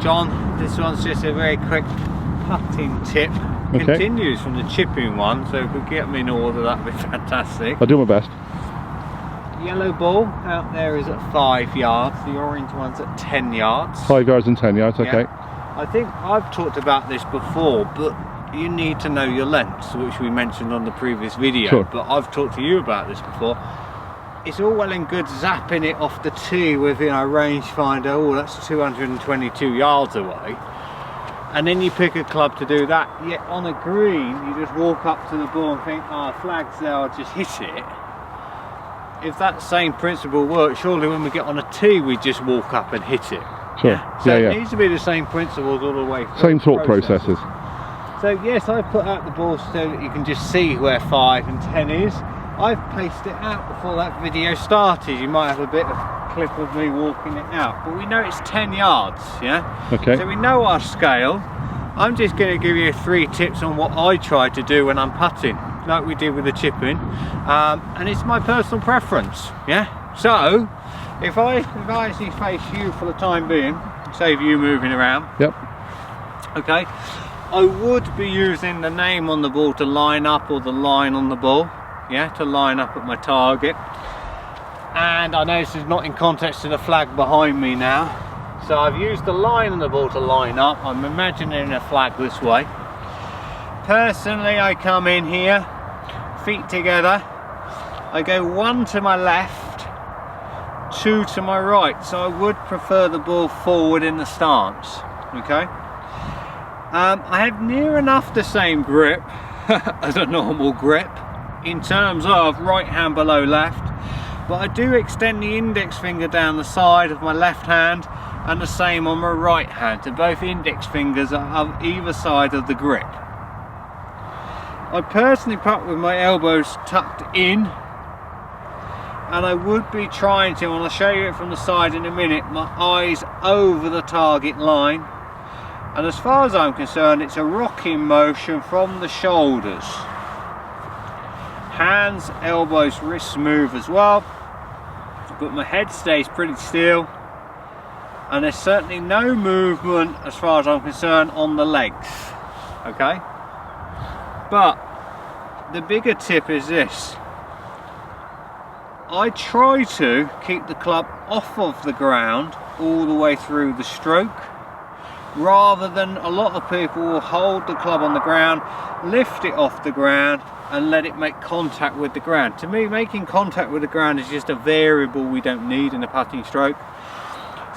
John, this one's just a very quick putting tip. Okay. Continues from the chipping one, so if we get them in order, that'd be fantastic. I'll do my best. Yellow ball out there is at 5 yards, the orange one's at 10 yards. 5 yards and 10 yards, okay. Yeah. I think I've talked about this before, but you need to know your lengths, which we mentioned on the previous video. Sure. But I've talked to you about this before. It's all well and good zapping it off the tee with, you know, rangefinder. Oh, that's 222 yards away. And then you pick a club to do that. Yet on a green, you just walk up to the ball and think, oh, flag's there, I'll just hit it. If that same principle works, surely when we get on a tee, we just walk up and hit it. Sure. Yeah? So yeah. it needs to be the same principles all the way through. Same thought processes. So yes, I put out the ball so that you can just see where 5 and 10 is. I've placed it out before that video started. You might have a bit of clip of me walking it out, but we know it's 10 yards, yeah? Okay. So we know our scale. I'm just going to give you 3 tips on what I try to do when I'm putting, like we did with the chipping, and it's my personal preference, yeah? So, if I actually face you for the time being, save you moving around. Yep. Okay. I would be using the name on the ball to line up, or the line on the ball, yeah, to line up at my target. And I know this is not in context to the flag behind me now, so I've used the line on the ball to line up. I'm imagining a flag this way. Personally, I come in here, feet together, I go 1 to my left, 2 to my right, so I would prefer the ball forward in the stance, okay? I have near enough the same grip as a normal grip in terms of right hand below left, but I do extend the index finger down the side of my left hand and the same on my right hand, so both index fingers are on either side of the grip. I personally putt with my elbows tucked in, and I would be trying to, and I'll show you it from the side in a minute, my eyes over the target line. And as far as I'm concerned, it's a rocking motion from the shoulders. Hands, elbows, wrists move as well, but my head stays pretty still. And there's certainly no movement, as far as I'm concerned, on the legs. Okay? But the bigger tip is this. I try to keep the club off of the ground all the way through the stroke, rather than a lot of people will hold the club on the ground, lift it off the ground and let it make contact with the ground. To me, making contact with the ground is just a variable we don't need in a putting stroke.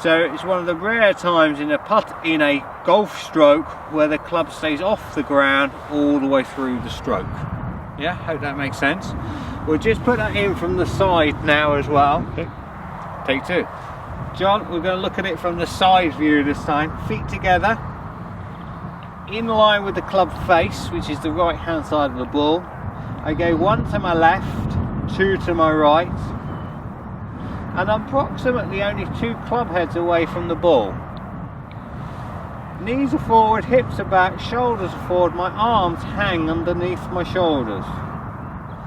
So it's one of the rare times in a golf stroke where the club stays off the ground all the way through the stroke. Yeah, hope that makes sense. We'll just put that in from the side now as well. Okay. Take 2. John, we're going to look at it from the side view this time. Feet together, in line with the club face, which is the right hand side of the ball. I go 1 to my left, 2 to my right, and I'm approximately only 2 club heads away from the ball. Knees are forward, hips are back, shoulders are forward, my arms hang underneath my shoulders.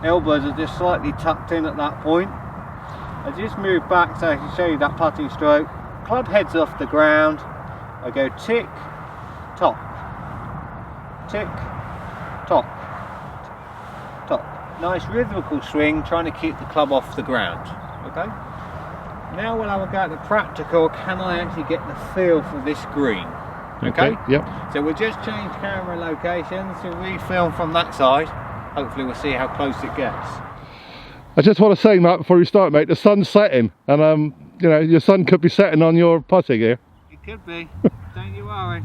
Elbows are just slightly tucked in at that point. I just move back so I can show you that putting stroke. Club heads off the ground. I go tick, top, tick, top, top. Nice rhythmical swing, trying to keep the club off the ground. Okay. Now we'll have a go at the practical. Can I actually get the feel for this green? Okay. Yep. So we'll just change camera locations and re-film from that side. Hopefully we'll see how close it gets. I just want to say, Matt, before you start, mate, the sun's setting, and you know, your sun could be setting on your putting here. It could be. Don't you worry.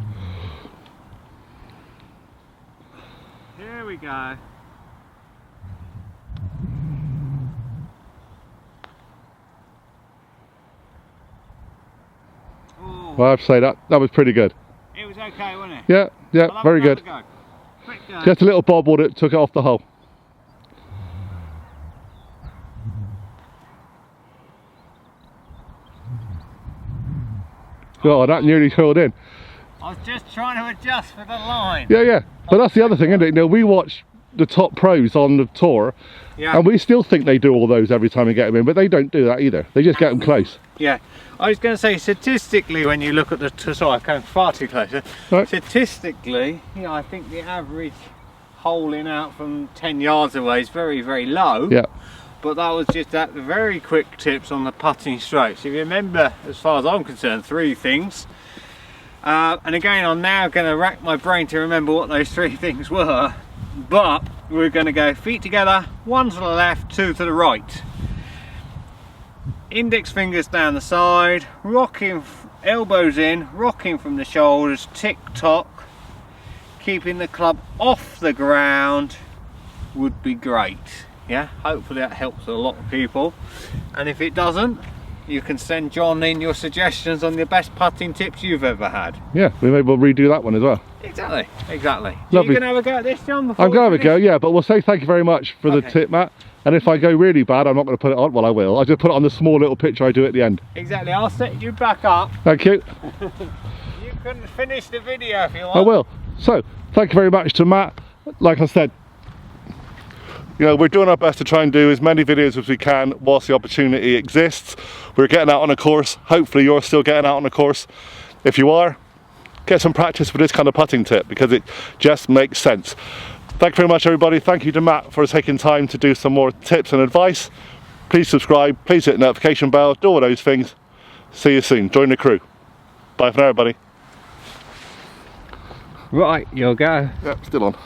Here we go. Ooh. Well, I have to say that was pretty good. It was okay, wasn't it? Yeah, yeah, very good. Go. Quick go. Just a little bobble that took it off the hole. Oh, that nearly curled in. I was just trying to adjust for the line. Yeah, yeah. But that's the other thing, isn't it? You know, we watch the top pros on the tour, Yeah. and we still think they do all those every time we get them in, but they don't do that either. They just get them close. Yeah, I was going to say, statistically, when you look at the, sorry, I've come far too close. Right. Statistically, you know, I think the average holing out from 10 yards away is very, very low. Yeah. But that was just that very quick tips on the putting strokes. If you remember, as far as I'm concerned, 3 things. And again, I'm now going to rack my brain to remember what those 3 things were. But we're going to go feet together, 1 to the left, 2 to the right. Index fingers down the side, rocking, elbows in, rocking from the shoulders, tick tock. Keeping the club off the ground would be great. Yeah, hopefully that helps a lot of people. And if it doesn't, you can send John in your suggestions on the best putting tips you've ever had. Yeah, we may well redo that one as well. Exactly, exactly. Lovely. You can have a go at this, John? I'm going to have a go, yeah, but we'll say thank you very much for the tip, Matt. And if I go really bad, I'm not going to put it on. Well, I will. I'll just put it on the small little picture I do at the end. Exactly, I'll set you back up. Thank you. You can finish the video if you want. I will. So, thank you very much to Matt. Like I said, you know, we're doing our best to try and do as many videos as we can whilst the opportunity exists. We're getting out on a course. Hopefully you're still getting out on a course. If you are, get some practice with this kind of putting tip because it just makes sense. Thank you very much, everybody. Thank you to Matt for taking time to do some more tips and advice. Please subscribe, please hit the notification bell, do all those things. See you soon. Join the crew. Bye for now, everybody. Right, you'll go. Yep, still on.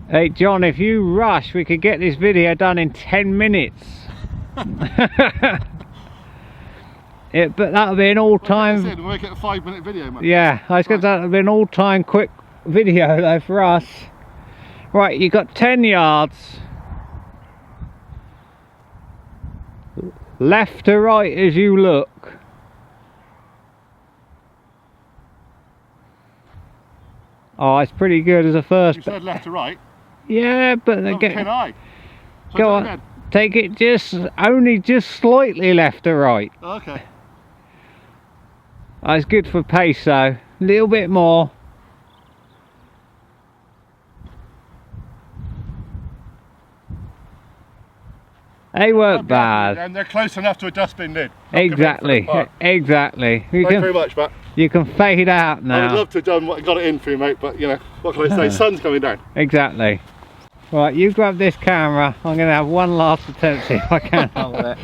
Hey John, if you rush, we could get this video done in 10 minutes. But that'll be an all-time... We'll make it a 5-minute video, mate. Yeah, I was going to say that'll be an all-time quick video though for us. Right, you got 10 yards. Left to right as you look. Oh, it's pretty good as a first. You said left to right? Yeah, but Oh, can I? Go on, take it only just slightly left to right. Okay. Oh, it's good for pace though. A little bit more. They weren't bad. And they're close enough to a dustbin lid. Exactly, exactly. Thank you very much, Matt. You can fade out now. I would love to have done what got it in for you, mate, but you know, what can I say? Sun's coming down. Exactly. Right, you grab this camera. I'm going to have one last attempt, see if I can hold it.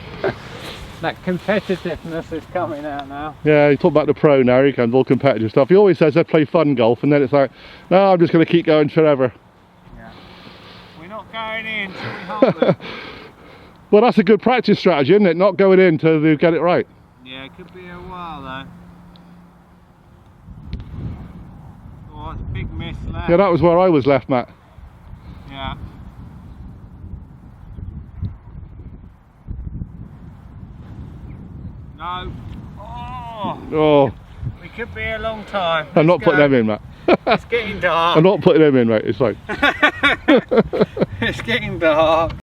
That competitiveness is coming out now. Yeah, you talk about the pro now, he comes all competitive stuff. He always says they play fun golf, and then it's like, no, I'm just going to keep going forever. Yeah. We're not going in till we hold it. Well, that's a good practice strategy, isn't it? Not going in till you get it right. Yeah, it could be a while though. Oh, it's a big miss left. Yeah, that was where I was left, Matt. Yeah. No. Oh. Oh. We could be a long time. I'm not putting them in, Matt. It's getting dark. I'm not putting them in, mate. It's like. It's getting dark.